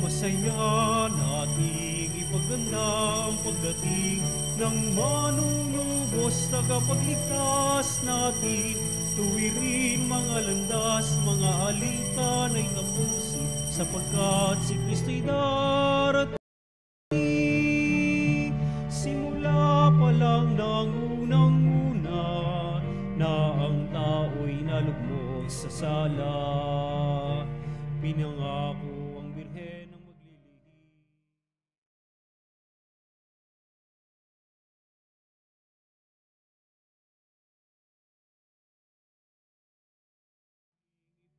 Masaya nating ipaganda ang pagdating ng manunubos, tagapagligtas natin. Tuwirin mga landas, mga alitan ay tapusin, sapagkat si Kristo'y darating. Simula pa lang ng unang-una na ang tao'y nalugmok sa sala, pinangako ang Birhen ng maglilihim.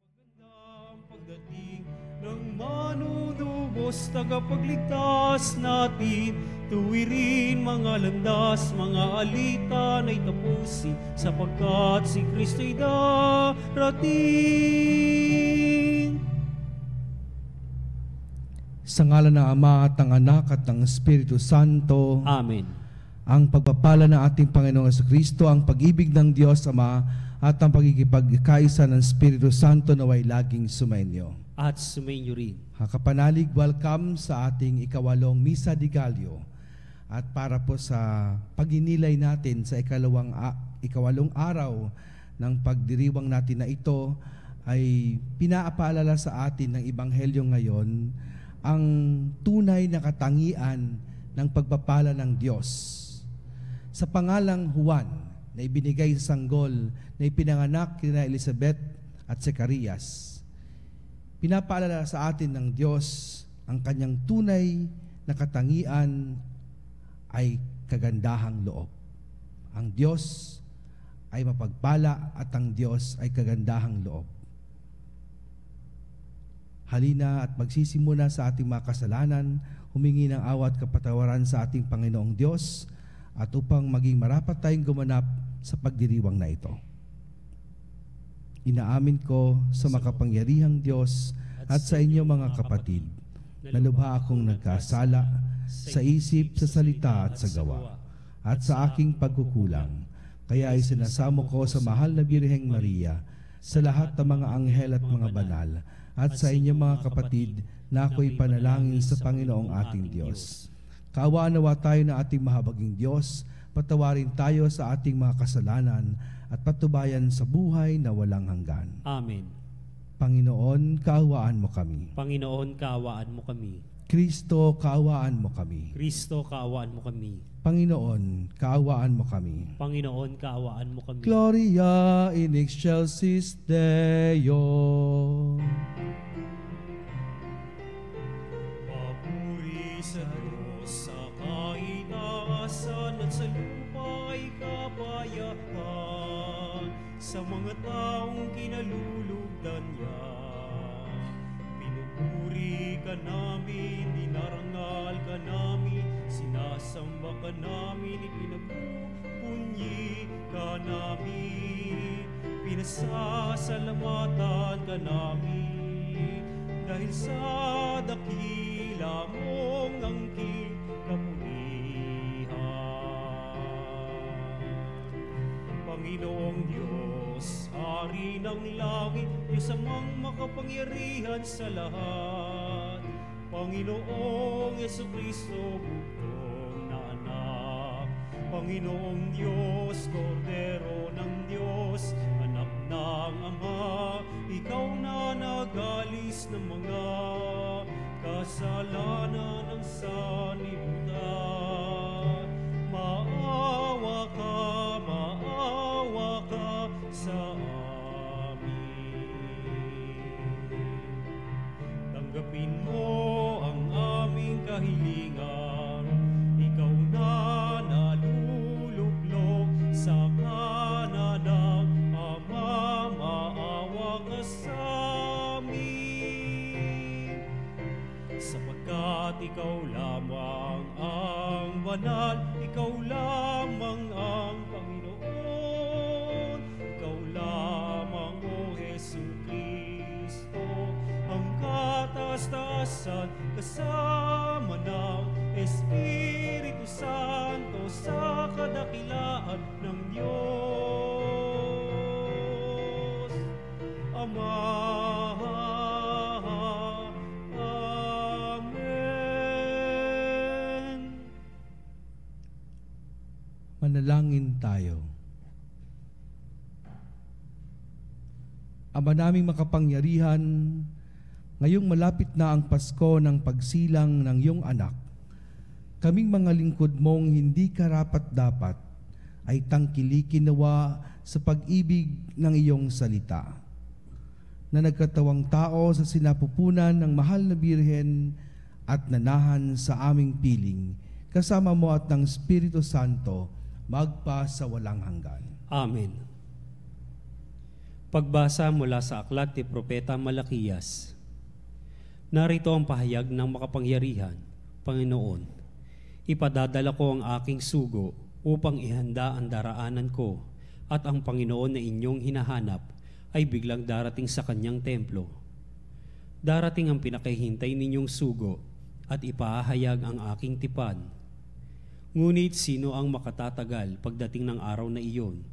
Ipaganda ang pagdating ng manunubos, tagapagligtas natin. Tuwirin mga landas, mga alitan ay tapusin, sapagkat si Kristo'y darating. Sa ngalan ng Ama at ng Anak at ng Espiritu Santo. Amen. Ang pagpapala ng ating Panginoong Jesucristo, ang pag-ibig ng Diyos Ama at ang pagkikipagkaisa ng Espiritu Santo naway laging sumainyo. At sumainyo rin. Kapanalig, welcome sa ating ikawalong Misa di Gallio. At para po sa pagninilay natin sa ikawalong araw ng pagdiriwang natin na ito, ay pinaapaalala sa atin ng Ebanghelyo ngayon ang tunay na katangian ng pagpapala ng Diyos. Sa pangalang Juan na ibinigay sa sanggol na ipinanganak kina Elizabeth at Zacarias, pinapaalala sa atin ng Diyos ang kanyang tunay na katangian ay kagandahang loob. Ang Diyos ay mapagpala at ang Diyos ay kagandahang loob. Halina at magsisimula sa ating mga kasalanan, humingi ng awa at kapatawaran sa ating Panginoong Diyos, at upang maging marapat tayong gumanap sa pagdiriwang na ito. Inaamin ko sa makapangyarihang Diyos at sa inyo mga kapatid, na lubha akong nagkasala sa isip, sa salita at sa gawa, at sa aking pagkukulang. Kaya ay sinasamo ko sa mahal na Birheng Maria, sa lahat ng mga anghel at mga banal, at sa inyo mga kapatid, na ako'y panalangin sa Panginoong ating Diyos. Kaawaan nawa tayo na ating mahabaging Diyos, patawarin tayo sa ating mga kasalanan, at patubayan sa buhay na walang hanggan. Amen. Panginoon, kaawaan mo kami. Panginoon, kaawaan mo kami. Kristo, kaawaan mo kami. Kristo, kaawaan mo kami. Panginoon, kaawaan mo kami. Panginoon, kaawaan mo kami. Gloria in excelsis Deo. Papuri sa Diyos sa kaitaasan at sa lupa ay kapayapaan sa mga taong kinalulugdan niya. Pinupuri ka namin, dinarangal ka namin, sinasamba ka namin, ipinapupunyi ka namin, pinasasalamatan ka namin, dahil sa dakila mong angking kapulihan. Panginoong Diyos, Hari ng langit, Diyos amang makapangyarihan sa lahat, Panginoong Jesucristo, bugtong na anak, Panginoong Diyos, Kordero ng Diyos, anak ng Ama, ikaw na nag-alis ng mga kasalanan ng sanlibutan. Maawa ka sa amin. Tanggapin mo ang aming kahilingan, ikaw na nalulublog sa kanan ng Ama, maawa ka sa amin. Sapagkat ikaw lamang ang banal, ikaw lamang ang Panginoon, ikaw lamang, O Jesucristo, ang kataas-taasan kasama ng Espiritu Santo sa kadakilaan ng Diyos. Ama. Amen. Manalangin tayo. Ama naming makapangyarihan, ngayong malapit na ang Pasko ng pagsilang ng iyong anak, kaming mga lingkod mong hindi karapat-dapat ay tangkilikin nawa sa pag-ibig ng iyong salita, na nagkatawang tao sa sinapupunan ng mahal na Birhen at nanahan sa aming piling, kasama mo at ng Espiritu Santo, magpa sa walang hanggan. Amen. Pagbasa mula sa aklat ni Propeta Malakiyas. Narito ang pahayag ng makapangyarihan, Panginoon. Ipadadala ko ang aking sugo upang ihanda ang daraanan ko, at ang Panginoon na inyong hinahanap ay biglang darating sa kanyang templo. Darating ang pinakahintay ninyong sugo at ipahayag ang aking tipan. Ngunit sino ang makatatagal pagdating ng araw na iyon?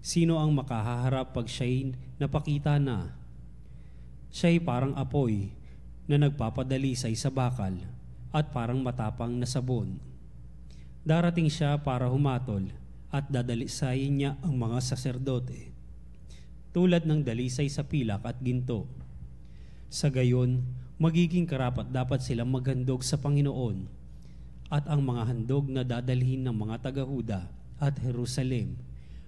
Sino ang makahaharap pag siya'y napakita na? Siya'y parang apoy na nagpapadalisay sa bakal at parang matapang na sabon. Darating siya para humatol at dadalisayin niya ang mga saserdote, tulad ng dalisay sa pilak at ginto. Sa gayon, magiging karapat-dapat silang maghandog sa Panginoon, at ang mga handog na dadalhin ng mga taga-Huda at Jerusalem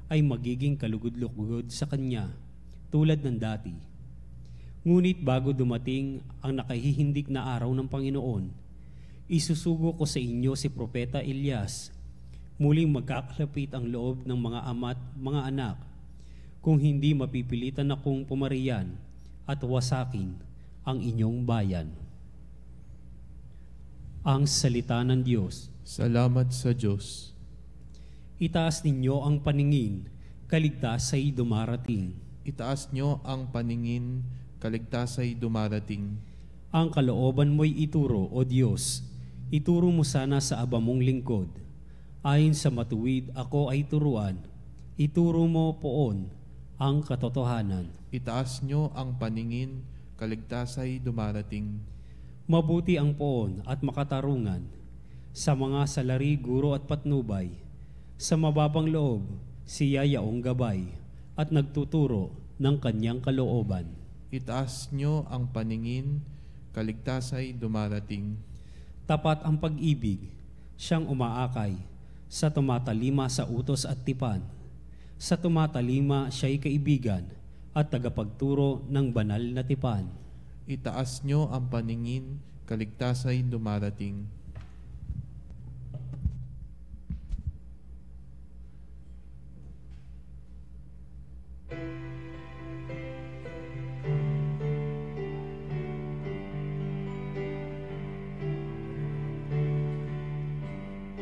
ay magiging kalugod-lugod sa Kanya, tulad ng dati. Ngunit bago dumating ang nakahihindik na araw ng Panginoon, isusugo ko sa inyo si Propeta Elias. Muling magkakalapit ang loob ng mga ama't mga anak, kung hindi mapipilitan akong pumariyan at wasakin ang inyong bayan. Ang salita ng Diyos. Salamat sa Diyos. Itaas ninyo ang paningin, kaligtasay dumarating. Itaas nyo ang paningin, kaligtasay dumarating. Ang kalooban mo'y ituro, O Diyos. Ituro mo sana sa aba mong lingkod. Ayon sa matuwid, ako ay turuan. Ituro mo poon ang katotohanan. Itaas nyo ang paningin, kaligtasay dumarating. Mabuti ang poon at makatarungan sa mga salari, guro at patnubay. Sa mababang loob, siya yaong gabay at nagtuturo ng kanyang kalooban. Itaas nyo ang paningin, kaligtasay dumarating. Tapat ang pag-ibig, siyang umaakay, sa tumatalima sa utos at tipan. Sa tumatalima siya'y kaibigan at tagapagturo ng banal na tipan. Itaas nyo ang paningin, kaligtasay dumarating.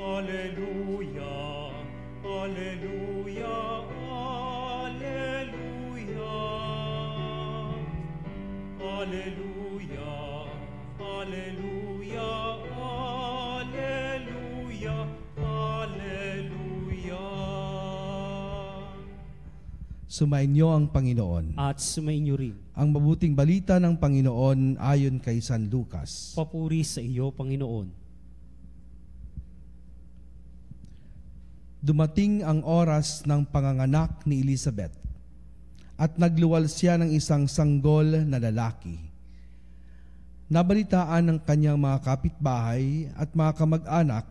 Alleluia, alleluia, alleluia. Alleluia, alleluia, alleluia, alleluia. Sumainyo ang Panginoon. At sumainyo rin. Ang mabuting balita ng Panginoon ayon kay San Lucas. Papuri sa iyo, Panginoon. Dumating ang oras ng panganganak ni Elizabeth, at nagluwal siya ng isang sanggol na lalaki. Nabalitaan ng kanyang mga kapitbahay at mga kamag-anak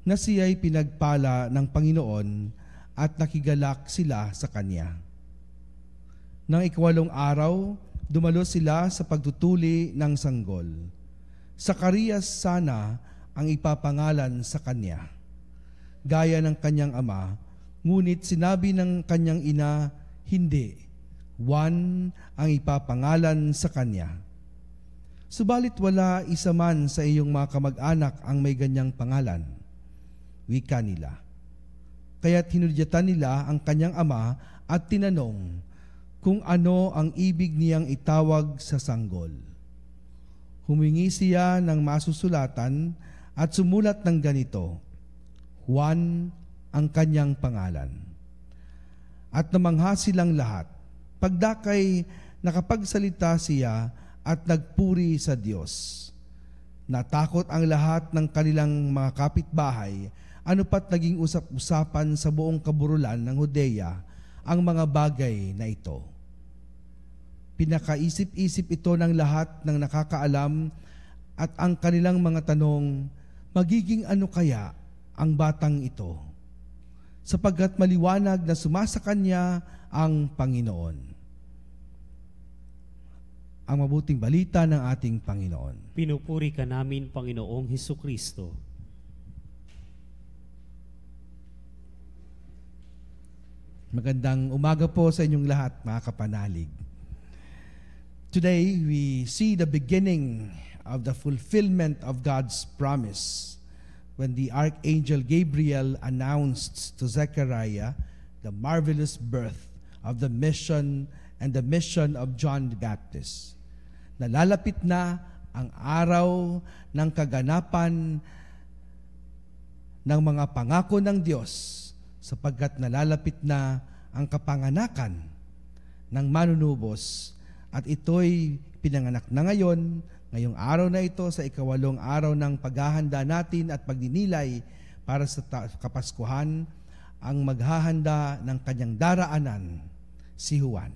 na siya'y pinagpala ng Panginoon at nakigalak sila sa kanya. Nang 8 araw, dumalo sila sa pagtutuli ng sanggol. Zacarias sana ang ipapangalan sa kanya, gaya ng kanyang ama, ngunit sinabi ng kanyang ina, hindi, Juan ang ipapangalan sa kanya. Subalit wala isa man sa iyong mga kamag-anak ang may ganyang pangalan, wika nila. Kaya't hinudyatan nila ang kanyang ama at tinanong kung ano ang ibig niyang itawag sa sanggol. Humingi siya ng masusulatan at sumulat ng ganito, Juan ang kanyang pangalan. At namangha silang lahat. Pagdakay, nakapagsalita siya at nagpuri sa Diyos. Natakot ang lahat ng kanilang mga kapitbahay, ano pat naging usap-usapan sa buong kaburulan ng Judea ang mga bagay na ito. Pinakaisip-isip ito ng lahat ng nakakaalam at ang kanilang mga tanong, magiging ano kaya ang batang ito? Sapagkat maliwanag na sumasa kanya ang Panginoon. Ang mabuting balita ng ating Panginoon. Pinupuri ka namin, Panginoong Hesukristo. Magandang umaga po sa inyong lahat, mga kapanalig. Today, we see the beginning of the fulfillment of God's promise when the Archangel Gabriel announced to Zechariah the marvelous birth of the mission of John the Baptist. Nalalapit na ang araw ng kaganapan ng mga pangako ng Diyos sapagkat nalalapit na ang kapanganakan ng manunubos at ito'y pinanganak na ngayon, ngayong araw na ito sa 8 araw ng paghahanda natin at pagdinilay para sa Kapaskuhan, ang maghahanda ng kanyang daraanan, si Juan.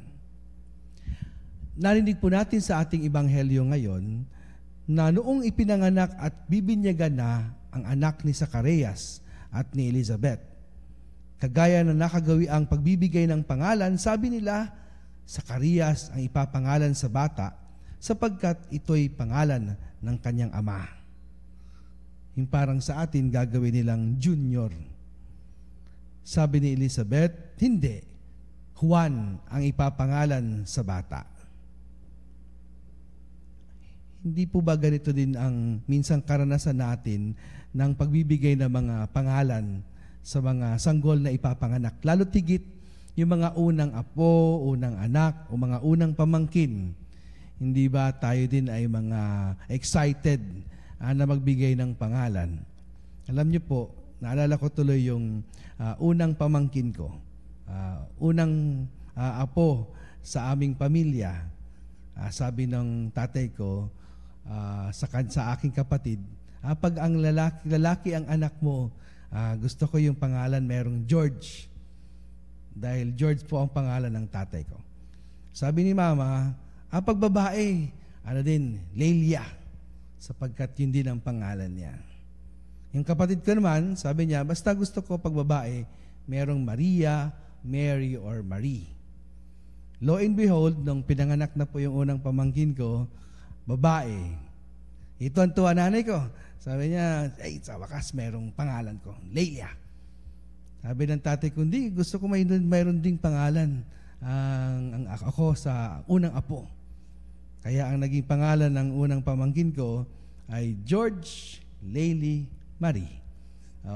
Narinig po natin sa ating ebanghelyo ngayon na noong ipinanganak at bibinyagan na ang anak ni Zacarias at ni Elizabeth, kagaya na nakagawi ang pagbibigay ng pangalan, sabi nila, Zacarias ang ipapangalan sa bata sapagkat ito'y pangalan ng kanyang ama. Yung parang sa atin gagawin nilang junior. Sabi ni Elizabeth, hindi, Juan ang ipapangalan sa bata. Hindi po ba ganito din ang minsang karanasan natin ng pagbibigay ng mga pangalan sa mga sanggol na ipapanganak? Lalo tigit yung mga unang apo, unang anak, o mga unang pamangkin. Hindi ba tayo din ay mga excited na magbigay ng pangalan? Alam niyo po, naalala ko tuloy yung unang pamangkin ko, unang apo sa aming pamilya. Sabi ng tatay ko, sa aking kapatid, pag ang lalaki ang anak mo, gusto ko yung pangalan merong George. Dahil George po ang pangalan ng tatay ko. Sabi ni mama, pag babae, Lelia, sapagkat yun din ang pangalan niya. Yung kapatid ko naman, sabi niya, basta gusto ko pag babae, merong Maria, Mary, or Marie. Lo and behold, nung pinanganak na po yung unang pamangkin ko, babae. Ito ang tuwa nanay ko. Sabi niya, sa wakas merong pangalan ko, Lelia. Sabi ng tatay ko, hindi, gusto ko mayroon ding pangalan ang ako sa unang apo. Kaya ang naging pangalan ng unang pamangkin ko ay George, Leili, Marie.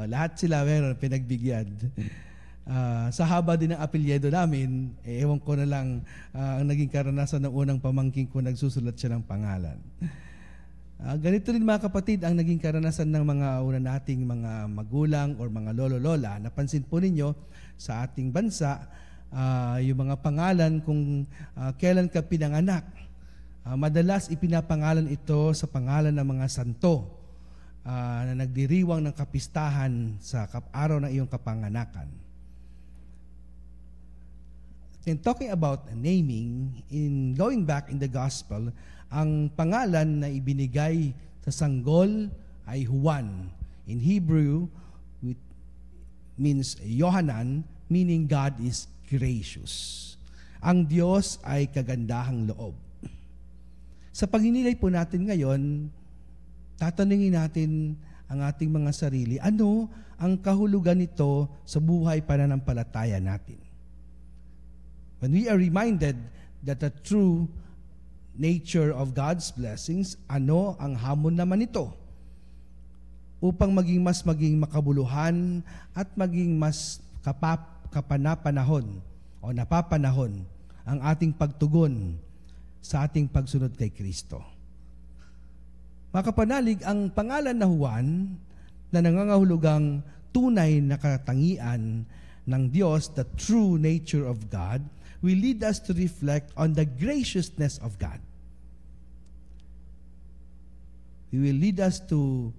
Lahat sila meron pinagbigyan. Sa haba din ng apelyido namin, ewan ko na lang ang naging karanasan ng unang pamangkin ko, nagsusulat siya ng pangalan. Ganito rin mga kapatid ang naging karanasan ng mga una nating mga magulang o mga lolo-lola. Napansin po ninyo sa ating bansa, yung mga pangalan kung kailan ka pinanganak. Madalas ipinapangalan ito sa pangalan ng mga santo na nagdiriwang ng kapistahan sa araw ng iyong kapanganakan. In talking about naming, in going back in the gospel, ang pangalan na ibinigay sa sanggol ay Juan. In Hebrew, it means Yohanan, meaning God is gracious. Ang Diyos ay kagandahang loob. Sa pagninilay po natin ngayon, tatanungin natin ang ating mga sarili, ano ang kahulugan nito sa buhay pananampalataya natin? When we are reminded that the true nature of God's blessings, ano ang hamon naman ito? Upang maging makabuluhan at maging mas napapanahon ang ating pagtugon sa ating pagsunod kay Kristo. Mga kapanalig, ang pangalan na Juan na nangangahulugang tunay na katangian ng Diyos, the true nature of God, will lead us to reflect on the graciousness of God. He will lead us to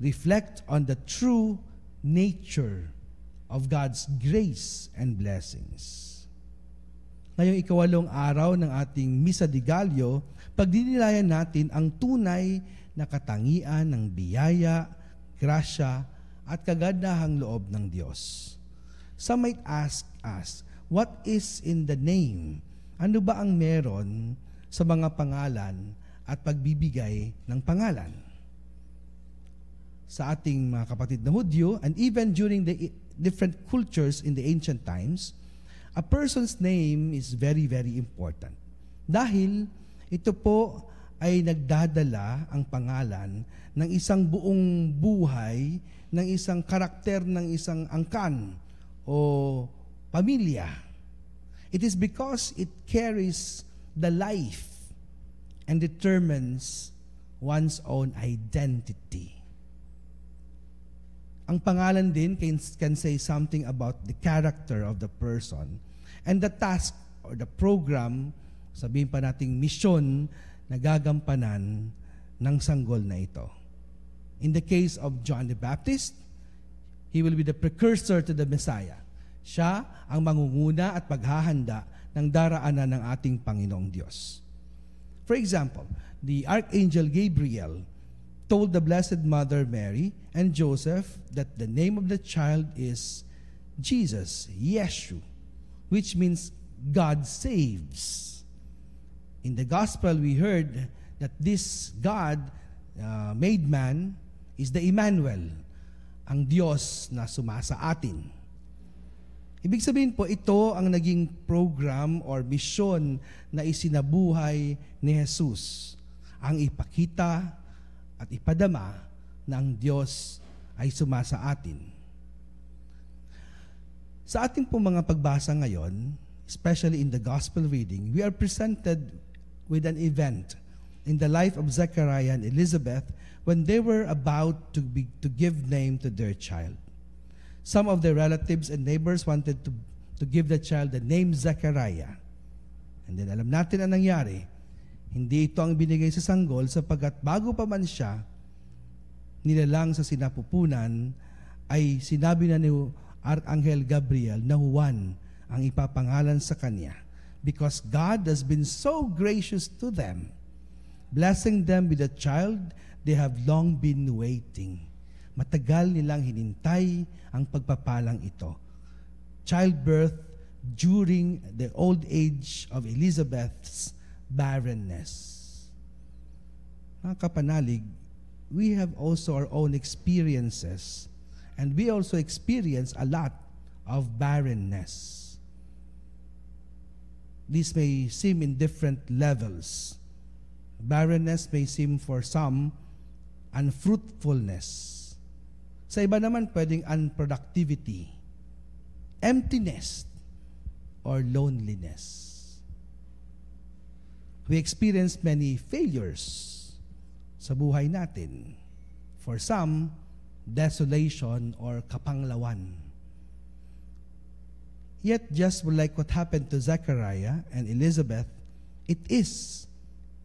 reflect on the true nature of God's grace and blessings. Ngayong ikawalong araw ng ating Misa de Gallo, pagdinilayan natin ang tunay na katangian ng biyaya, grasya, at kagandahang loob ng Diyos. Some might ask us, what is in the name? Ano ba ang meron sa mga pangalan at pagbibigay ng pangalan? Sa ating mga kapatid na Hudyo, and even during the different cultures in the ancient times, a person's name is very, very important. Dahil ito po ay nagdadala ang pangalan ng isang buong buhay, ng isang karakter ng isang angkan o pamilya. It is because it carries the life and determines one's own identity. Ang pangalan din can say something about the character of the person and the task or the program, sabihin pa nating misyon na gagampanan ng sanggol na ito. In the case of John the Baptist, he will be the precursor to the Messiah. Siya ang mangunguna at paghahanda ng daraanan ng ating Panginoong Diyos. For example, the Archangel Gabriel told the Blessed Mother Mary and Joseph that the name of the child is Jesus, Yeshu, which means God saves. In the gospel, we heard that this God made man is the Emmanuel, ang Diyos na sumasa atin. Ibig sabihin po, ito ang naging program or misyon na isinabuhay ni Jesus, ang ipakita at ipadama na ang Diyos ay sumasa atin. Sa ating pong mga pagbasa ngayon, especially in the gospel reading, we are presented with an event in the life of Zechariah and Elizabeth when they were about to give name to their child. Some of their relatives and neighbors wanted to give the child the name Zechariah. And then alam natin ang nangyari. Hindi ito ang binigay sa sanggol sapagkat bago pa man siya nilalang sa sinapupunan ay sinabi na ni Archangel Gabriel na Juan ang ipapangalan sa kanya because God has been so gracious to them, blessing them with a child they have long been waiting. Matagal nilang hinintay ang pagpapalang ito. Childbirth during the old age of Elizabeth's barrenness. Mga kapanalig, we have also our own experiences and we also experience a lot of barrenness. This may seem in different levels. Barrenness may seem for some unfruitfulness. Sa iba naman pwedeng unproductivity, emptiness, or loneliness. We experience many failures sa buhay natin. For some, desolation or kapanglawan. Yet, just like what happened to Zechariah and Elizabeth, it is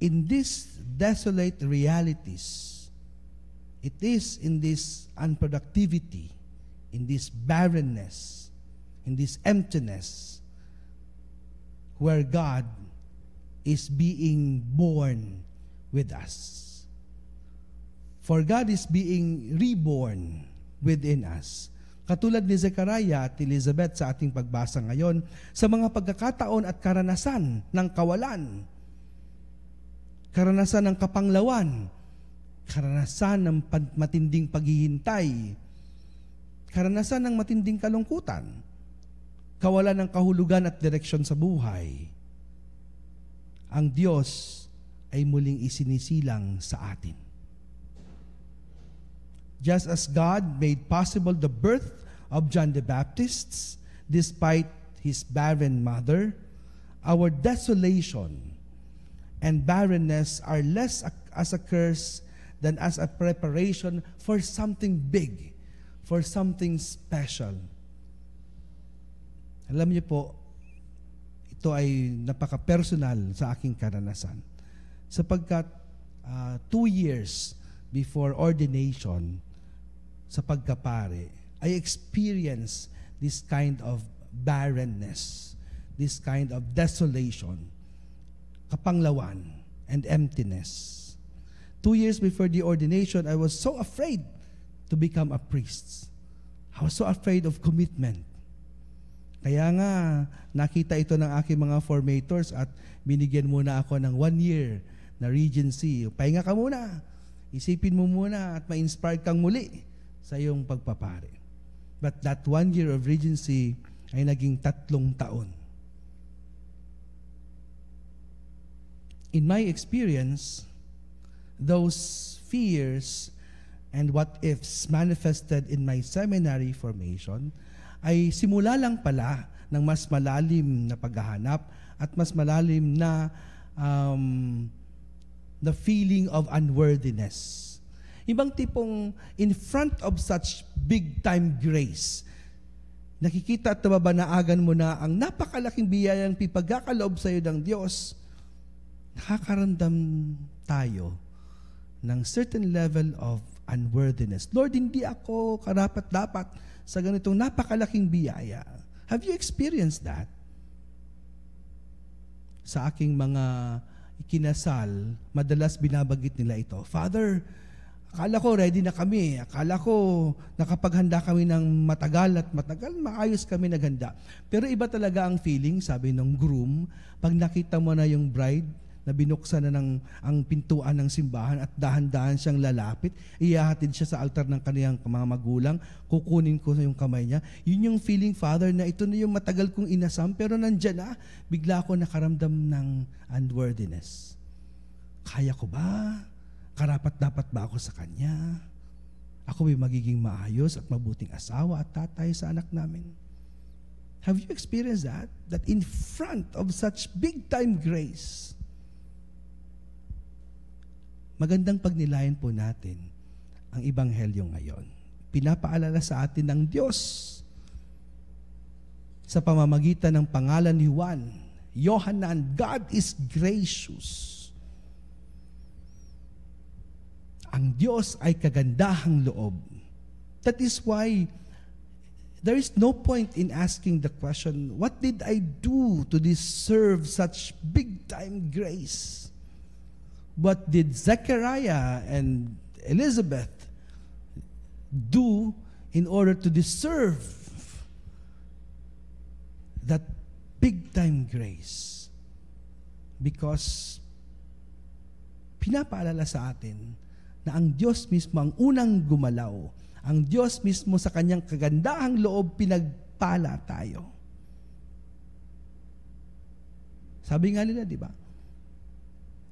in these desolate realities, it is in this unproductivity, in this barrenness, in this emptiness, where God is being born with us. For God is being reborn within us. Katulad ni Zechariah at Elizabeth sa ating pagbasa ngayon, sa mga pagkakataon at karanasan ng kawalan, karanasan ng kapanglawan, karanasan ng matinding paghihintay, karanasan ng matinding kalungkutan, kawalan ng kahulugan at direksyon sa buhay, ang Diyos ay muling isinisilang sa atin. Just as God made possible the birth of John the Baptist, despite his barren mother, our desolation and barrenness are less as a curse than as a preparation for something big, for something special. Alam niyo po, ito ay napaka-personal sa aking karanasan. Sapagkat 2 years before ordination sa pagkapare, I experienced this kind of barrenness, this kind of desolation, kapanglawan, and emptiness. 2 years before the ordination, I was so afraid to become a priest. I was so afraid of commitment. Kaya nga, nakita ito ng aking mga formators at binigyan muna ako ng 1 year na regency. Pahinga ka muna. Isipin mo muna at ma-inspire kang muli sa iyong pagpapare. But that 1 year of regency ay naging 3 taon. In my experience, those fears and what-ifs manifested in my seminary formation ay simula lang pala ng mas malalim na paghahanap at mas malalim na the feeling of unworthiness. Ibang tipong in front of such big-time grace, nakikita at nababanaagan mo na ang napakalaking biyayang pipagkakaloob sa iyo ng Diyos, nakakaramdam tayo ng certain level of unworthiness. Lord, hindi ako karapat-dapat sa ganitong napakalaking biyaya. Have you experienced that? Sa aking mga ikinasal, madalas binabagit nila ito. Father, akala ko ready na kami. Akala ko nakapaghanda kami ng matagal, maayos kami naghanda. Pero iba talaga ang feeling, sabi ng groom, pag nakita mo na yung bride, na binuksan na ang pintuan ng simbahan at dahan-dahan siyang lalapit, ihahatid siya sa altar ng kaniyang mga magulang, kukunin ko na yung kamay niya. Yun yung feeling, Father, na ito na yung matagal kong inasam, pero nandyan na, bigla ako nakaramdam ng unworthiness. Kaya ko ba? Karapat-dapat ba ako sa Kanya? Ako ay magiging maayos at mabuting asawa at tatay sa anak namin? Have you experienced that? That in front of such big-time grace, magandang pagnilayan po natin ang Ebanghelyo ngayon. Pinapaalala sa atin ng Diyos sa pamamagitan ng pangalan ni Juan, Yohanan, God is gracious. Ang Diyos ay kagandahang loob. That is why there is no point in asking the question, what did I do to deserve such big-time grace? What did Zechariah and Elizabeth do in order to deserve that big-time grace? Because pinapaalala sa atin na ang Diyos mismo ang unang gumalaw. Ang Diyos mismo sa kanyang kagandahang loob pinagpala tayo. Sabi nga nila, di ba?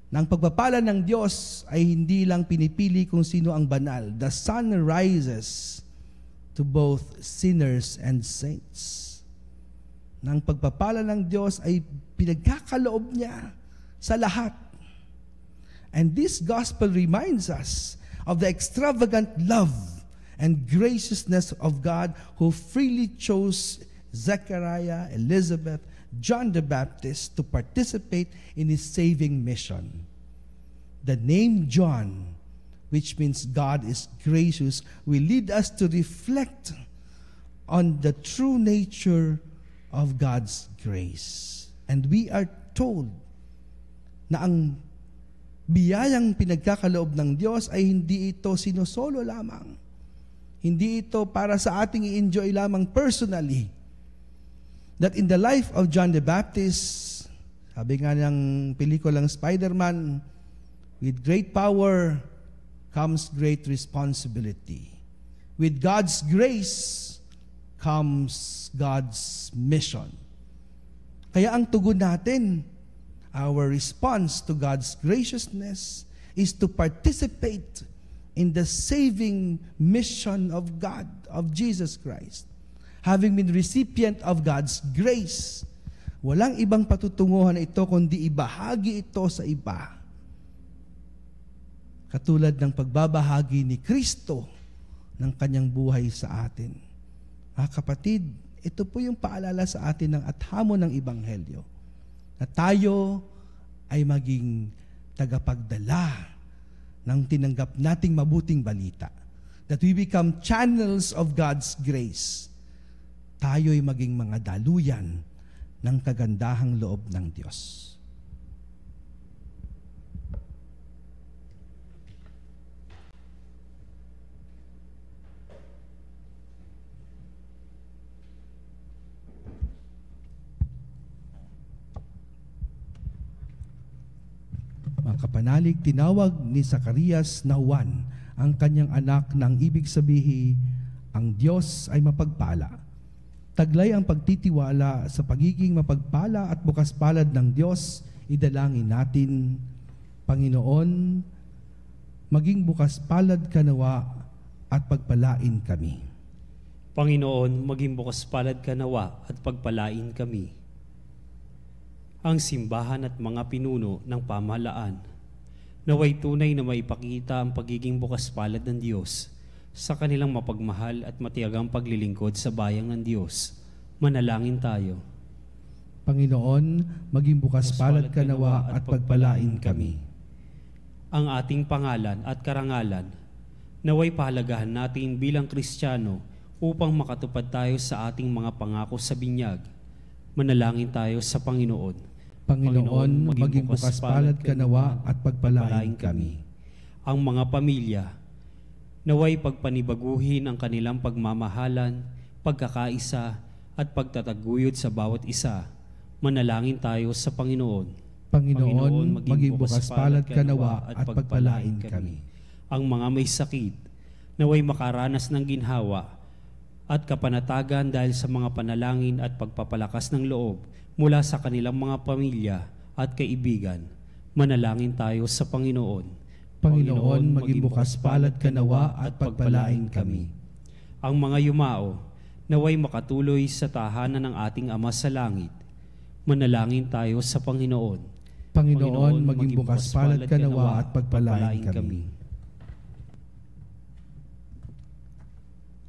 Na ang pagpapala ng Diyos ay hindi lang pinipili kung sino ang banal. The sun rises to both sinners and saints. Na ang pagpapala ng Diyos ay pinagkakaloob niya sa lahat. And this gospel reminds us of the extravagant love and graciousness of God who freely chose Zechariah, Elizabeth, John the Baptist to participate in his saving mission. The name John, which means God is gracious, will lead us to reflect on the true nature of God's grace. And we are told na ang biyayang pinagkakaloob ng Diyos ay hindi ito sinosolo lamang. Hindi ito para sa ating i-enjoy lamang personally. That in the life of John the Baptist, sabi nga ng pelikulang Spider-Man, with great power comes great responsibility. With God's grace comes God's mission. Kaya ang tugon natin, our response to God's graciousness is to participate in the saving mission of God, of Jesus Christ. Having been recipient of God's grace, walang ibang patutunguhan ito kundi ibahagi ito sa iba. Katulad ng pagbabahagi ni Kristo ng kanyang buhay sa atin. Mga kapatid, ito po yung paalala sa atin ng at hamon ng Ebanghelyo. na tayo ay maging tagapagdala ng tinanggap nating mabuting balita. That we become channels of God's grace. Tayo'y maging mga daluyan ng kagandahang loob ng Diyos. Mga kapanalig, tinawag ni Zacarias na Juan ang kanyang anak ng ibig sabihin, ang Diyos ay mapagpala. Taglay ang pagtitiwala sa pagiging mapagpala at bukas palad ng Diyos, idalangin natin, Panginoon, maging bukas palad ka nawa at pagpalain kami. Panginoon, maging bukas palad ka nawa at pagpalain kami. Ang simbahan at mga pinuno ng pamahalaan, naway tunay na maipakita ang pagiging bukas palad ng Diyos sa kanilang mapagmahal at matiyagang paglilingkod sa bayang ng Diyos. Manalangin tayo. Panginoon, maging bukas palad ka nawa at pagpalain kami. Ang ating pangalan at karangalan, naway pahalagahan natin bilang Kristiyano upang makatupad tayo sa ating mga pangako sa binyag. Manalangin tayo sa Panginoon. Panginoon, maging bukas palad ka nawa at pagpalain kami. Ang mga pamilya, naway pagpanibaguhin ang kanilang pagmamahalan, pagkakaisa at pagtataguyod sa bawat isa. Manalangin tayo sa Panginoon. Panginoon, maging bukas palad ka nawa at pagpalain kami. Ang mga may sakit, naway makaranas ng ginhawa at kapanatagan dahil sa mga panalangin at pagpapalakas ng loob mula sa kanilang mga pamilya at kaibigan. Manalangin tayo sa Panginoon. Panginoon, maging bukas palad ka nawa at pagpalain kami. Ang mga yumao, naway makatuloy sa tahanan ng ating Ama sa langit. Manalangin tayo sa Panginoon. Panginoon, maging bukas palad ka nawa at pagpalain kami.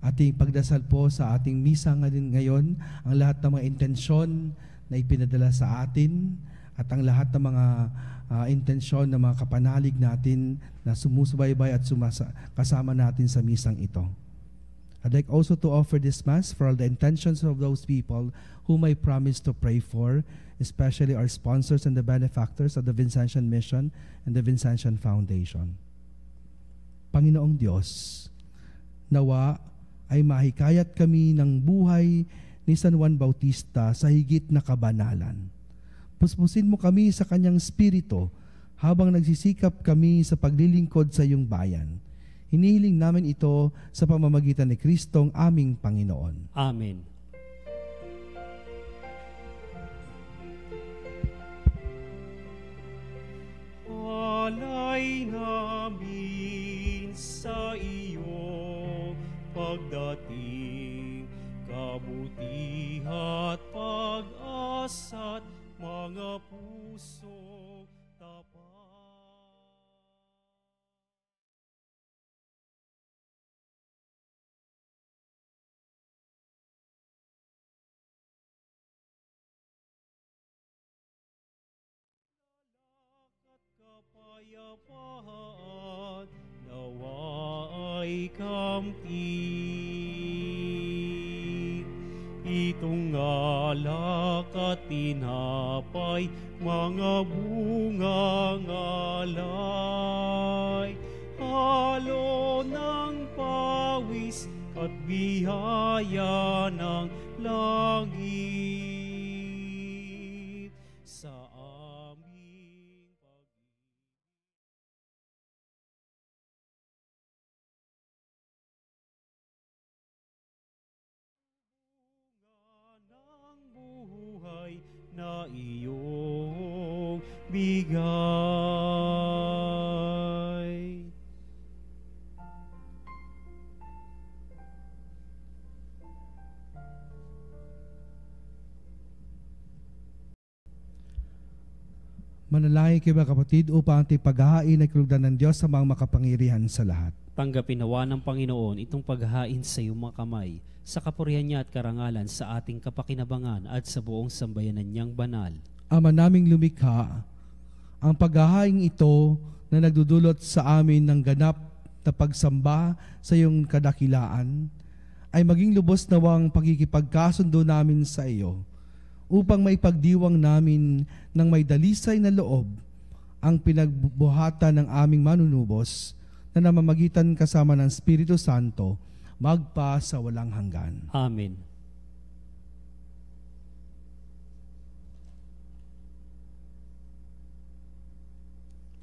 Ating pagdasal po sa ating misa ngayon, ang lahat ng mga intensyon na ipinadala sa atin at ang lahat ng mga intensyon ng mga kapanalig natin na sumusubaybay at kasama natin sa misang ito. I'd like also to offer this Mass for all the intentions of those people whom I promise to pray for, especially our sponsors and the benefactors of the Vincentian Mission and the Vincentian Foundation. Panginoong Diyos, nawa ay mahikayat kami ng buhay ni San Juan Bautista sa higit na kabanalan. Puspusin mo kami sa kanyang spirito habang nagsisikap kami sa paglilingkod sa iyong bayan. Hinihiling namin ito sa pamamagitan ni Kristong aming Panginoon. Amen. Alay namin sa iyo pagdating, kabutihat, pag-asa't mga puso tapat. Lalak at kapayapaan, nawa ay kamtin. Itong alak at tinapay, mga bungang alay, halo ng pawis at biyaya ng langit sa aming ng buhay na iyong bigay. Manalangin kayo mga kapatid upang ating paghahain ay kalugdan ng Diyos sa mga makapangyarihan sa lahat. Tanggapin nawa ng Panginoon itong paghahain sa iyong mga kamay, sa kapurihan niya at karangalan sa ating kapakinabangan at sa buong sambayanan niyang banal. Ama naming lumikha, ang paghahaing ito na nagdudulot sa amin ng ganap na pagsamba sa iyong kadakilaan ay maging lubos nawang pagkikipagkasundo namin sa iyo upang maipagdiwang namin ng may dalisay na loob ang pinagbuhatan ng aming manunubos na namamagitan kasama ng Espiritu Santo magpa sa walang hanggan. Amen.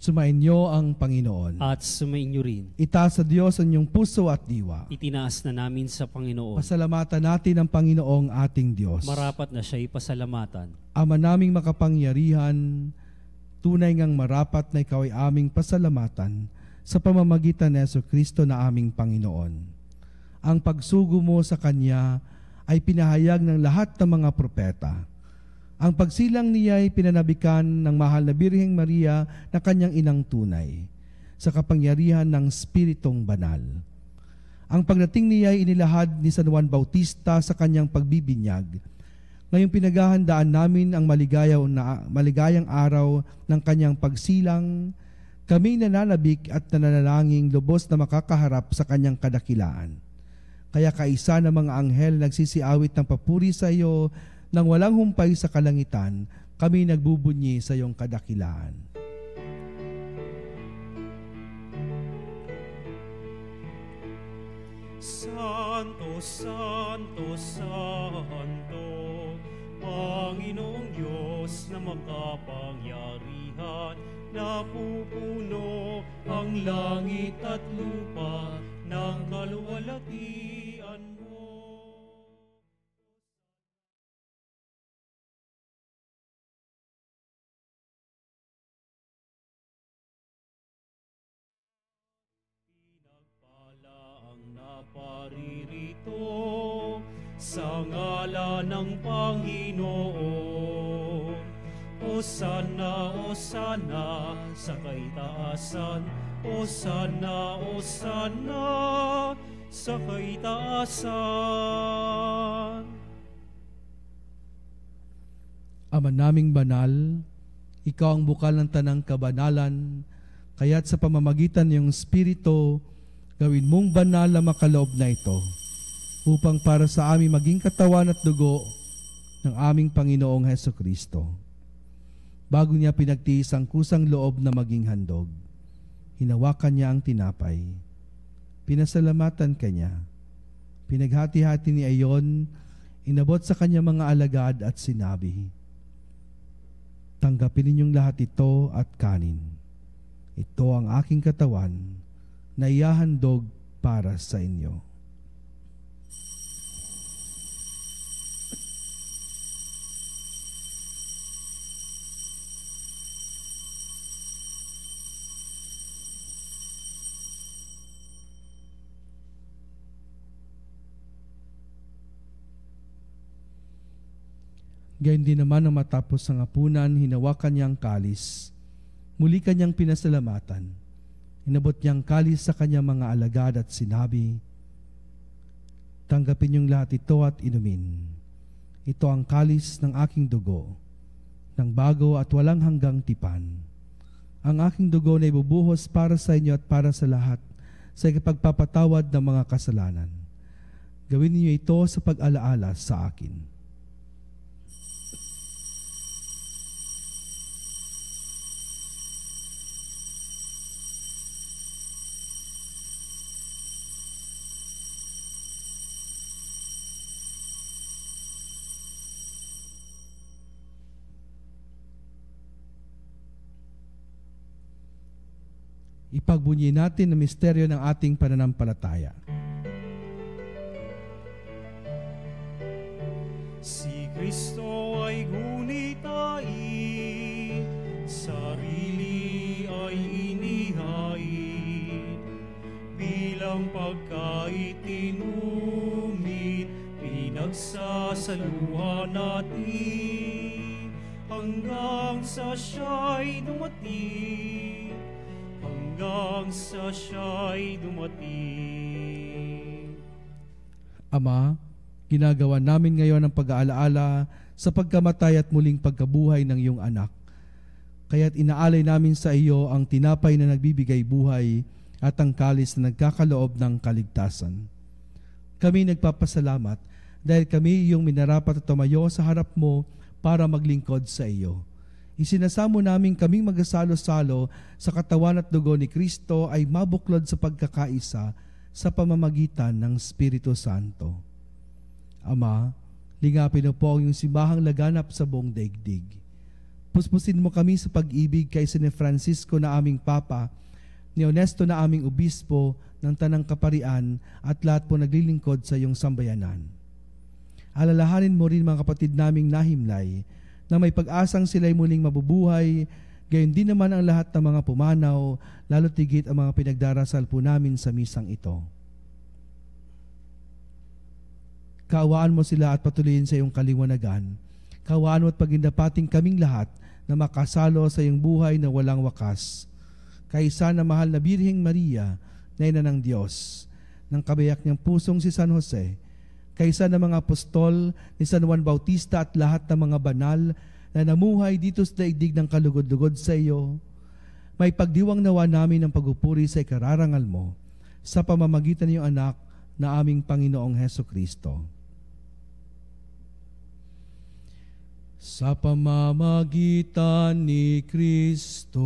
Sumainyo ang Panginoon. At sumainyo rin. Itaas sa Diyos ang inyong puso at diwa. Itinaas na namin sa Panginoon. Pasalamatan natin ang Panginoong ating Diyos. Marapat na siya'y pasalamatan. Ama naming makapangyarihan, tunay ngang marapat na ikaw ay aming pasalamatan sa pamamagitan ni Jesucristo na aming Panginoon. Ang pagsugo mo sa Kanya ay pinahayag ng lahat ng mga propeta. Ang pagsilang niya ay pinanabikan ng mahal na Birheng Maria na kanyang inang tunay sa kapangyarihan ng Spiritong Banal. Ang pagdating niya ay inilahad ni San Juan Bautista sa kanyang pagbibinyag. Ngayong pinaghahandaan namin ang maligayang araw ng kanyang pagsilang, kami nananabik at nananalangin lubos na makakaharap sa kanyang kadakilaan. Kaya kaisa ng mga anghel nagsisiawit ng papuri sa iyo nang walang humpay sa kalangitan, kami nagbubunyi sa iyong kadakilaan. Santo, Santo, Santo, Panginoong Diyos na makapangyarihan, napupuno ang langit at lupa ng kaluwalhatian mo. Paririto sa ngalan ng Panginoon. Hosana, Hosana sa kaitaasan. Hosana, Hosana sa kaitaasan. Ama naming banal, ikaw ang bukal ng tanang kabanalan, kaya't sa pamamagitan ng iyong Espiritu, gawin mong banal na makaloob na ito, upang para sa aming maging katawan at dugo ng aming Panginoong Hesukristo. Bago niya pinagtiis ang kusang loob na maging handog, hinawakan niya ang tinapay. Pinasalamatan kanya. Pinaghati-hati ni ayon, inabot sa kanya mga alagad at sinabi, "Tanggapin ninyong lahat ito at kanin. Ito ang aking katawan na ihahandog para sa inyo." Gayon din naman nang matapos ang hapunan, hinawakan niya ang kalis. Muli kanyang pinasalamatan. Inabot niyang kalis sa kanyang mga alagad at sinabi, "Tanggapin niyong lahat ito at inumin. Ito ang kalis ng aking dugo, ng bago at walang hanggang tipan. Ang aking dugo na ibubuhos para sa inyo at para sa lahat sa ikapagpapatawad ng mga kasalanan. Gawin niyo ito sa pag-alaala sa akin." Ipagbunyi natin ang misteryo ng ating pananampalataya. Si Kristo ay gunitain, sarili ay inihain, bilang pagkaitinumit, pinagsasaluhan natin, hanggang sa siya'y dumating, hanggang sa siya'y dumating. Ama, Ginagawa namin ngayon ang pag-aalaala sa pagkamatay at muling pagkabuhay ng iyong anak. Kaya't inaalay namin sa iyo ang tinapay na nagbibigay buhay at ang kalis na nagkakaloob ng kaligtasan. Kami nagpapasalamat dahil kami iyong minarapat at tumayo sa harap mo para maglingkod sa iyo. Isinasamo namin kaming magsalo-salo sa katawan at dugo ni Kristo ay mabuklod sa pagkakaisa sa pamamagitan ng Espiritu Santo. Ama, lingapin mo po ang iyong simbahang laganap sa buong daigdig. Puspusin mo kami sa pag-ibig kay San Francisco na aming Papa, ni Honesto na aming Obispo ng Tanang Kaparian at lahat po naglilingkod sa iyong sambayanan. Alalahanin mo rin mga kapatid naming nahimlay na may pag-asang sila'y muling mabubuhay, gayon din naman ang lahat ng mga pumanaw, lalo tigit ang mga pinagdarasal po namin sa misang ito. Kaawaan mo sila at patuloyin sa iyong kaliwanagan. Kaawaan mo at pagindapating kaming lahat na makasalo sa iyong buhay na walang wakas. Kaisa na mahal na Birheng Maria, na ina ng Diyos, ng kabayak niyang pusong si San Jose, kaisa ng mga apostol ni San Juan Bautista at lahat ng mga banal na namuhay dito sa daigdig ng kalugod-lugod sa iyo, may pagdiwang nawa namin ng pagupuri sa ikararangal mo sa pamamagitan ng iyong anak na aming Panginoong Hesukristo. Sa pamamagitan ni Kristo,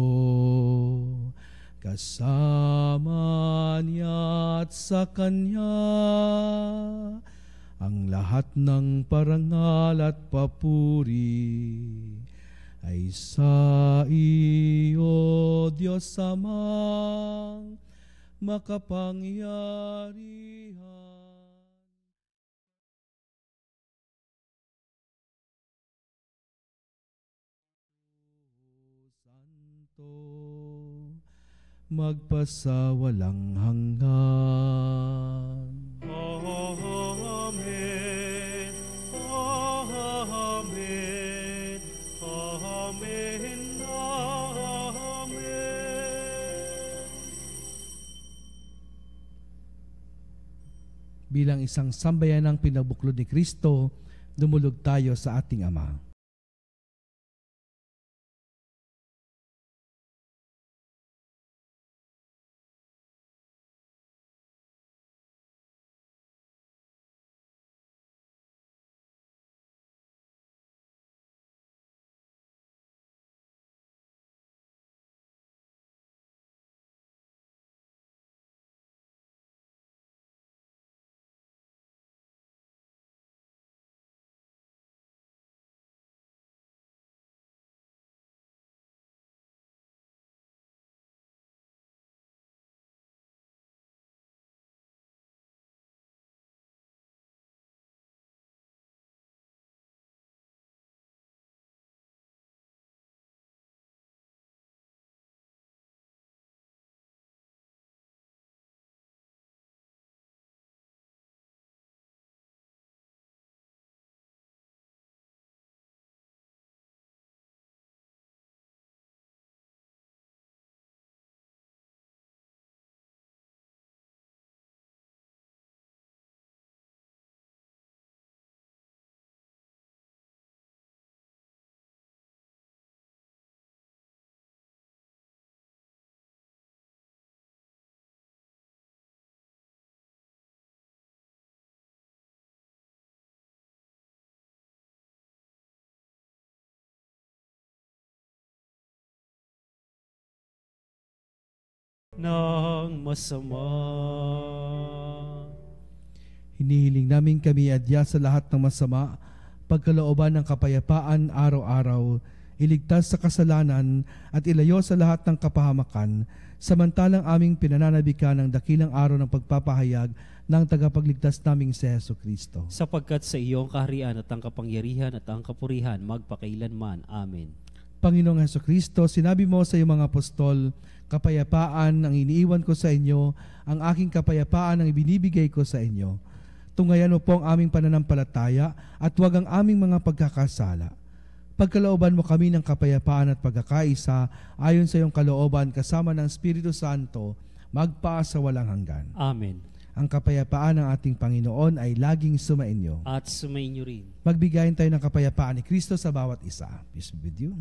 kasama niya at sa Kanya, ang lahat ng parangal at papuri ay sa iyo, Diyos Amang makapangyarihan. Santo, magpasawalang hanggan. Amen. Amen. Amen. Amen. Bilang isang sambayanang pinabuklod ni Kristo, dumulog tayo sa ating Ama. Ng masama. Hinihiling namin kami adya sa lahat ng masama, pagkalooban ng kapayapaan araw-araw, iligtas sa kasalanan at ilayo sa lahat ng kapahamakan, samantalang aming pinananabikan ng dakilang araw ng pagpapahayag ng tagapagligtas naming si Hesukristo. Sapagkat sa iyong kaharian at ang kapangyarihan at ang kapurihan magpakailanman. Amen. Panginoong Hesukristo, sinabi mo sa iyong mga apostol, kapayapaan ang iniiwan ko sa inyo, ang aking kapayapaan ang ibinibigay ko sa inyo. Tungayan mo po ang aming pananampalataya at huwag ang aming mga pagkakasala. Pagkalooban mo kami ng kapayapaan at pagkakaisa ayon sa iyong kalooban kasama ng Espiritu Santo, magpa sa walang hanggan. Amen. Ang kapayapaan ng ating Panginoon ay laging sumainyo. At sumainyo rin. Magbigayin tayo ng kapayapaan ni Kristo sa bawat isa. Peace be with you.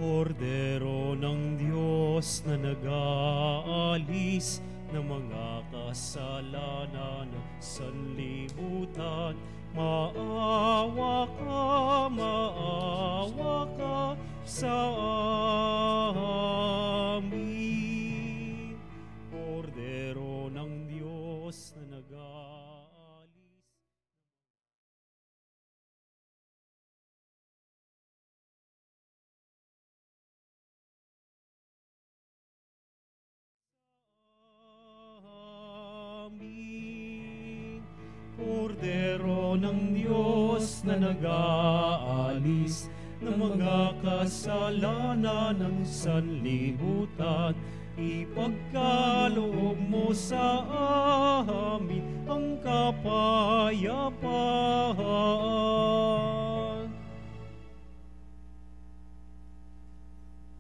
Kordero ng Diyos na nag-aalis ng mga kasalanan ng sanlibutan, maawa ka sa amin. Kordero ng Diyos na nag-aalis. Amin. Kordero ng Diyos na nag-aalis ng mga kasalanan ng sanlibutan, ipagkaloob mo sa amin ang kapayapaan.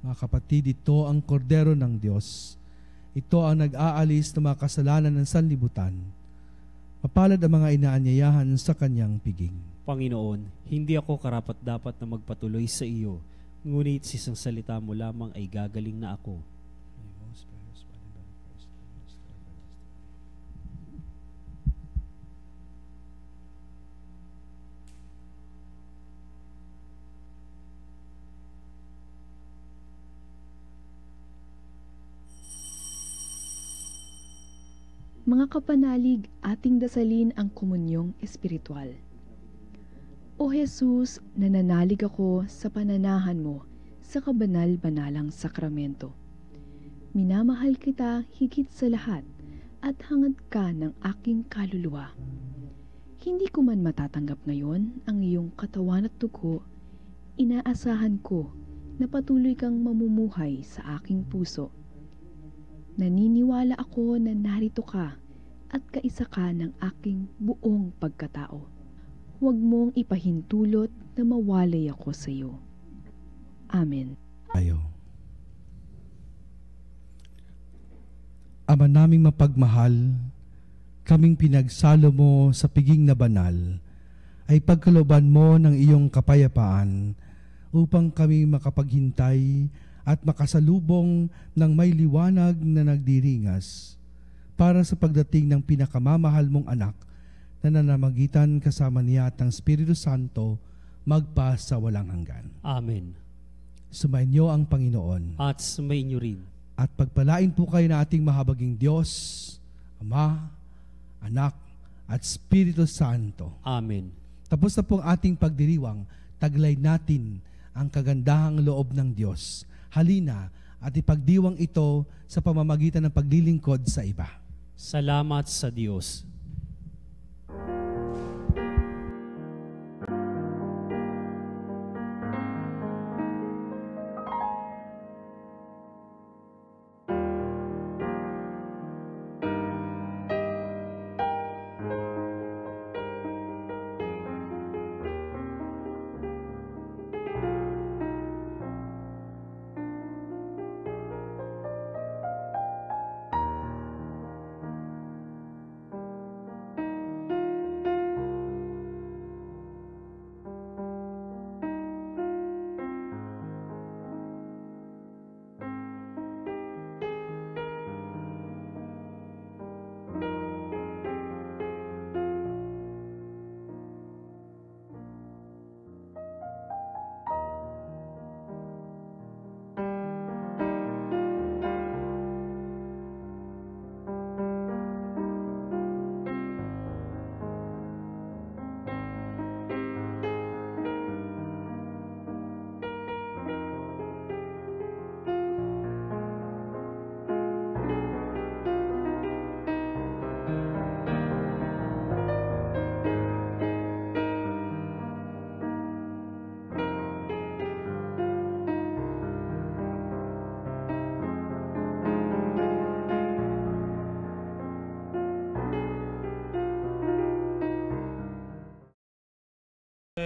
Mga kapatid, ito ang kordero ng Diyos. Ito ang nag-aalis ng mga kasalanan ng sanlibutan. Mapalad ang mga inaanyayahan sa kanyang piging. Panginoon, hindi ako karapat-dapat na magpatuloy sa iyo, ngunit sa isang salita mo lamang ay gagaling na ako. Mga kapanalig, ating dasalin ang komunyong espiritual. O Jesus, nananalig ako sa pananahan mo sa kabanal-banalang sakramento. Minamahal kita higit sa lahat at hangad ka ng aking kaluluwa. Hindi ko man matatanggap ngayon ang iyong katawan at dugo, inaasahan ko na patuloy kang mamumuhay sa aking puso. Naniniwala ako na narito ka at kaisa ka ng aking buong pagkatao. Huwag mong ipahintulot na mawalay ako sa iyo. Amen. Tayo. Ama naming mapagmahal, kaming pinagsalo mo sa piging na banal, ay pagkalooban mo ng iyong kapayapaan upang kami makapaghintay at makasalubong ng may liwanag na nagdiringas para sa pagdating ng pinakamamahal mong anak na nanamagitan kasama niya at ng Espiritu Santo magpa sa walang hanggan. Amen. Sumainyo ang Panginoon. At sumainyo rin. At pagpalain po kayo ng ating mahabaging Diyos, Ama, Anak, at Espiritu Santo. Amen. Tapos na po ang ating pagdiriwang, taglay natin ang kagandahang loob ng Diyos. Halina at ipagdiwang ito sa pamamagitan ng paglilingkod sa iba. Salamat sa Diyos.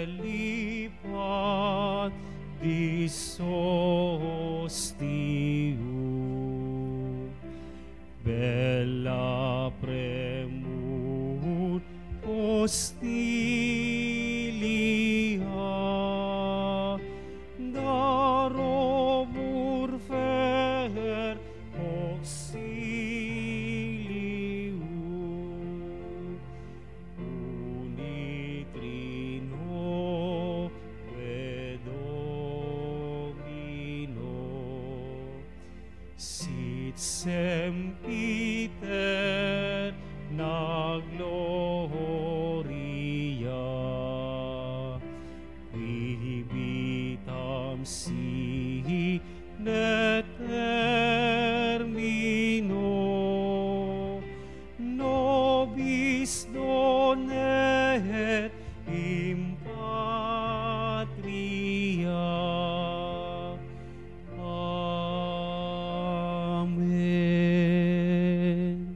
Lipat di ostium, bella premur hostilia, darobur fer auxilium, unitrino et Domino, sit sempiter na gloria, qui vitam sine termino, nobis donet in patria. Amen.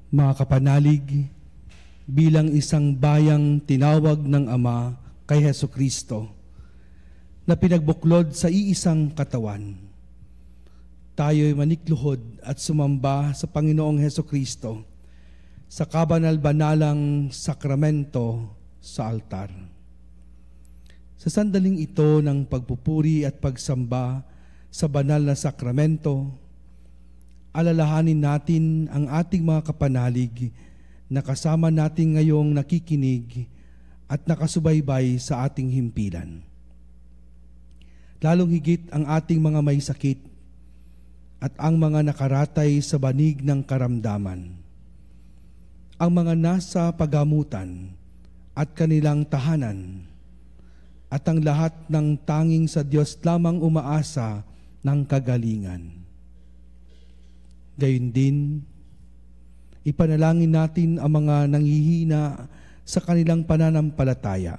Mga kapanalig, bilang isang bayang tinawag ng Ama kay Heso Kristo na pinagbuklod sa iisang katawan, tayo'y manikluhod at sumamba sa Panginoong Heso Kristo sa kabanal-banalang sakramento sa altar. Sa sandaling ito ng pagpupuri at pagsamba sa banal na sakramento, alalahanin natin ang ating mga kapanalig na kasama natin ngayong nakikinig at nakasubaybay sa ating himpilan. Lalong higit ang ating mga may sakit at ang mga nakaratay sa banig ng karamdaman, ang mga nasa pagamutan at kanilang tahanan, at ang lahat ng tanging sa Diyos lamang umaasa ng kagalingan. Gayun din, ipanalangin natin ang mga nanghihina sa kanilang pananampalataya,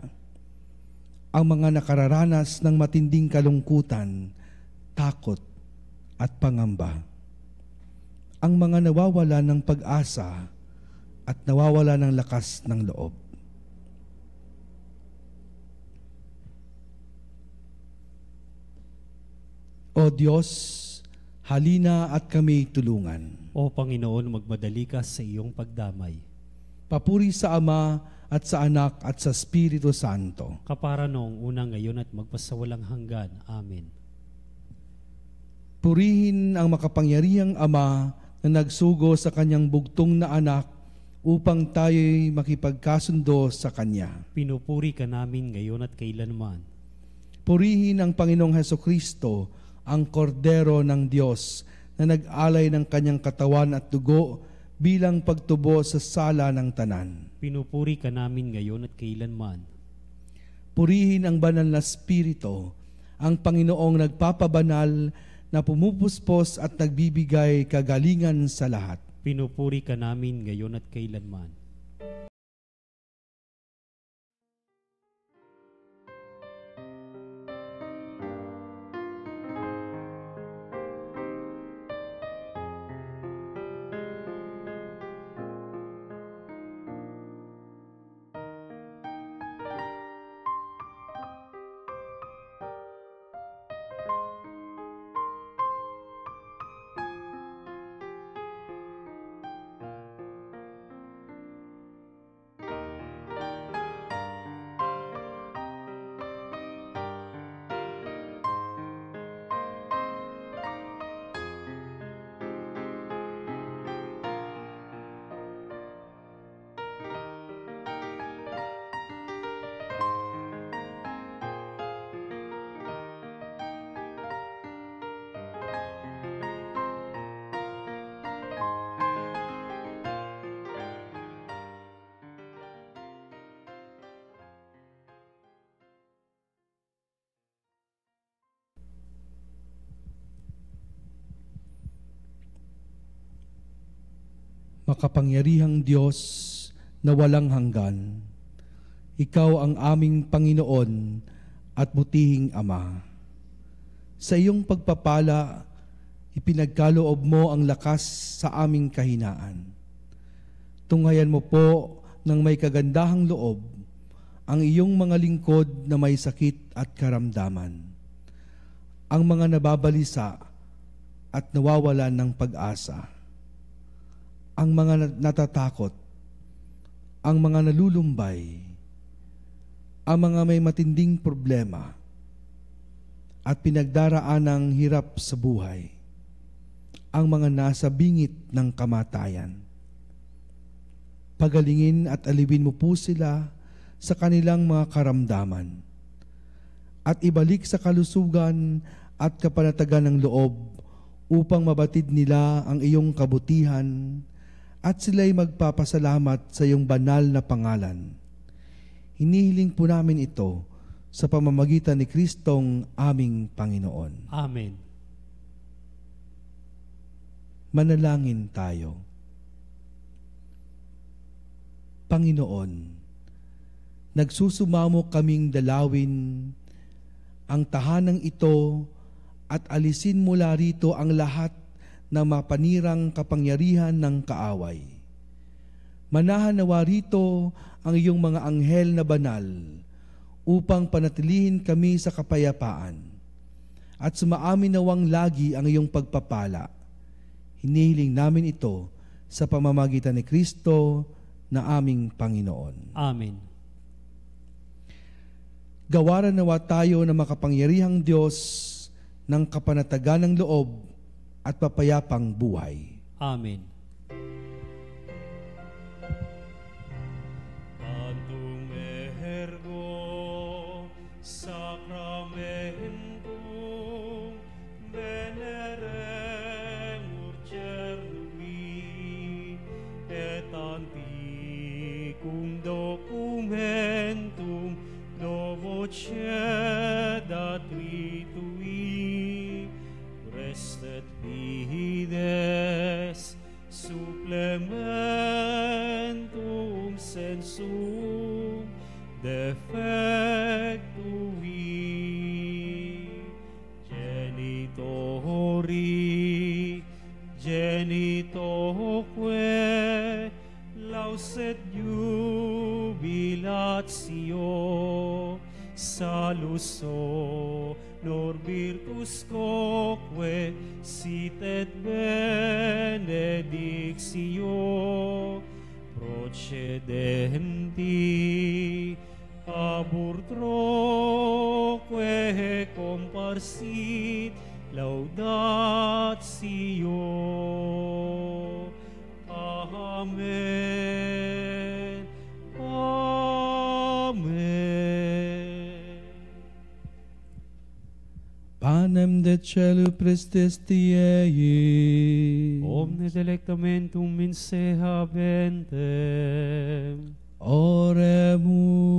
ang mga nakararanas ng matinding kalungkutan, takot at pangamba, ang mga nawawala ng pag-asa at nawawala ng lakas ng loob. O Diyos, halina at kami tulungan. O Panginoon, magmadali ka sa iyong pagdamay. Papuri sa Ama at sa Anak at sa Espiritu Santo. Kapara noong una, ngayon at magpasawalang hanggan. Amen. Purihin ang makapangyarihang Ama na nagsugo sa kanyang bugtong na anak upang tayo'y makipagkasundo sa Kanya. Pinupuri ka namin ngayon at kailanman. Purihin ang Panginoong Hesukristo, ang kordero ng Diyos na nag-alay ng kanyang katawan at dugo bilang pagtubo sa sala ng tanan. Pinupuri ka namin ngayon at kailanman. Purihin ang banal na Espiritu, ang Panginoong nagpapabanal na pumupuspos at nagbibigay kagalingan sa lahat. Pinupuri ka namin ngayon at kailanman. Makapangyarihang Diyos na walang hanggan, Ikaw ang aming Panginoon at butihing Ama. Sa iyong pagpapala, ipinagkaloob mo ang lakas sa aming kahinaan. Tunghayan mo po ng may kagandahang loob ang iyong mga lingkod na may sakit at karamdaman, ang mga nababalisa at nawawalan ng pag-asa, ang mga natatakot, ang mga nalulumbay, ang mga may matinding problema at pinagdaraan ng hirap sa buhay, ang mga nasa bingit ng kamatayan. Pagalingin at alibin mo po sila sa kanilang mga karamdaman at ibalik sa kalusugan at kapanatagan ng loob upang mabatid nila ang iyong kabutihan at sila'y magpapasalamat sa iyong banal na pangalan. Hinihiling po namin ito sa pamamagitan ni Kristong aming Panginoon. Amen. Manalangin tayo. Panginoon, nagsusumamo kaming dalawin ang tahanang ito at alisin mula rito ang lahat ng mapanirang kapangyarihan ng kaaway. Manahan nawa rito ang iyong mga anghel na banal upang panatilihin kami sa kapayapaan at sumaamin nawang lagi ang iyong pagpapala. Hinihiling namin ito sa pamamagitan ni Kristo na aming Panginoon. Amen. Gawaran nawa tayo na makapangyarihang Diyos ng kapanatagan ng loob at papayapang buhay. Amen. Tantum ergo sacramentum veneremur cernui et antiquum documentum novo cedat ritui restet fides supplementum sensum defectui genitoque lauset jubilatio saluso nor virtus quoque sit et benedictio procedenti aburtroque comparsit laudatio. Amen. Amen. Panem de celu prestes tiei. Omne delectamentum in se habentem. Oremus.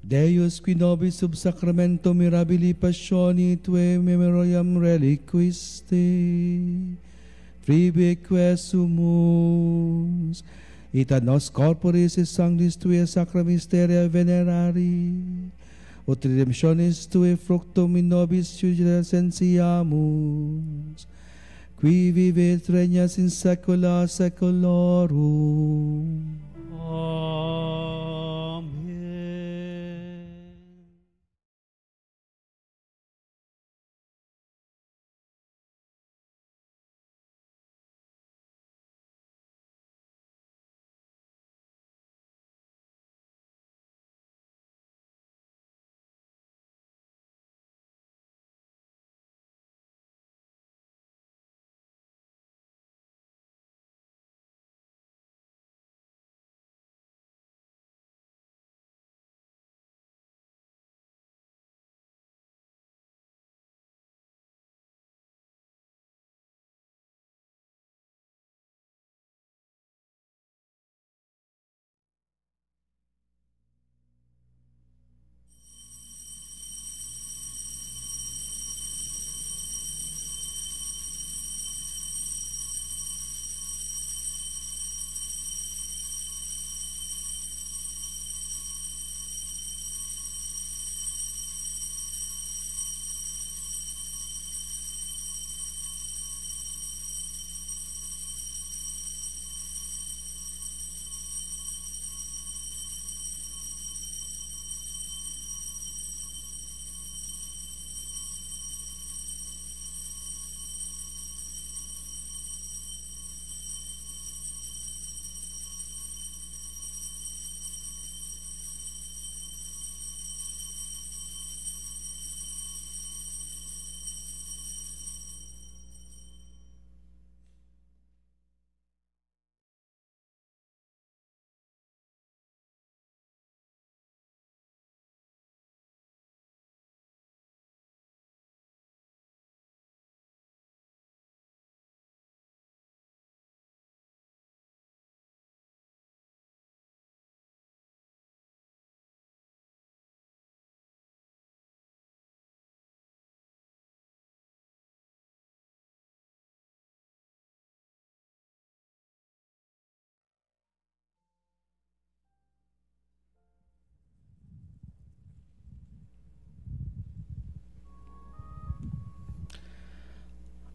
Deus qui nobis sub sacramento mirabili passioni Tue memoriam reliquisti, fribeque sumus, et ad nos corporis et sanctis Tue sacra mysteria venerari, ut redemptionis Tue fructum in nobis judiciae sensiamus, qui vive et regnas in saecula saeculorum. Amen.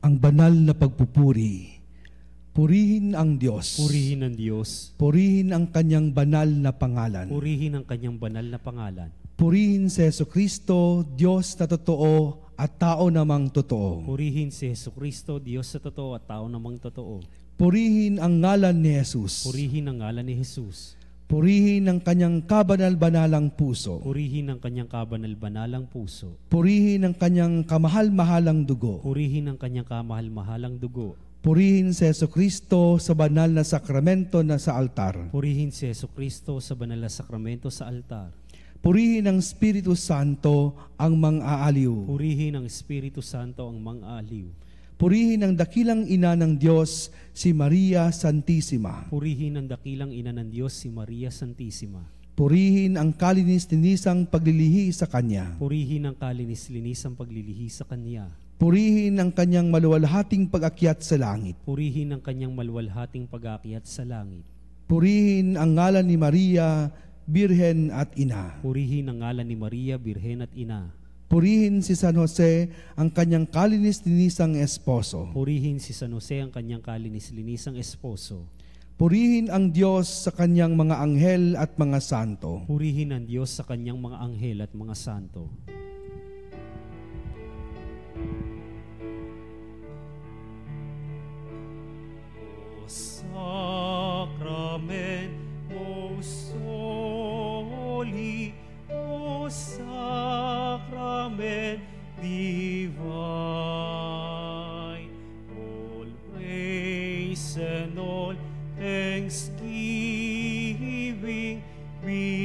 ang banal na pagpupuri. Purihin ang Diyos. Purihin ang Diyos. Purihin ang kanyang banal na pangalan. Purihin ang kanyang banal na pangalan. Purihin si Jesucristo, Diyos na totoo at tao namang totoo. Purihin si Jesucristo, Diyos sa totoo at tao namang totoo. Purihin ang ngalan ni Jesus. Purihin ang ngalan ni Jesus. Purihin ang kanyang kabanal-banalang puso. Purihin ang kanyang kabanal-banalang puso. Purihin ang kanyang kamahal-mahalang dugo. Purihin ang kanyang kamahal-mahalang dugo. Purihin si Jesucristo sa banal na sakramento na sa altar. Purihin si Jesucristo sa banal na sakramento sa altar. Purihin ang Espiritu Santo ang mang-aaliw. Purihin ang Espiritu Santo ang mang-aaliw. Purihin ang dakilang ina ng Diyos, si Maria Santissima. Purihin ang dakilang ina ng Diyos, si Maria Santissima. Purihin ang kalinis-linisang paglilihi sa Kanya. Purihin ang kalinis-linisang paglilihi sa Kanya. Purihin ang kanyang maluwalhating pag-akyat sa langit. Purihin ang kanyang maluwalhating pag-aakyat sa langit. Purihin ang ngalan ni Maria, Birhen at Ina. Purihin ang ngalan ni Maria, Birhen at Ina. Purihin si San Jose, ang kanyang kalinis-linisang esposo. Purihin si San Jose, ang kanyang kalinis-linisang esposo. Purihin ang Diyos sa kanyang mga anghel at mga santo. Purihin ang Diyos sa kanyang mga anghel at mga santo. Sacrament most holy, O Sacrament divine, all praise and all thanksgiving be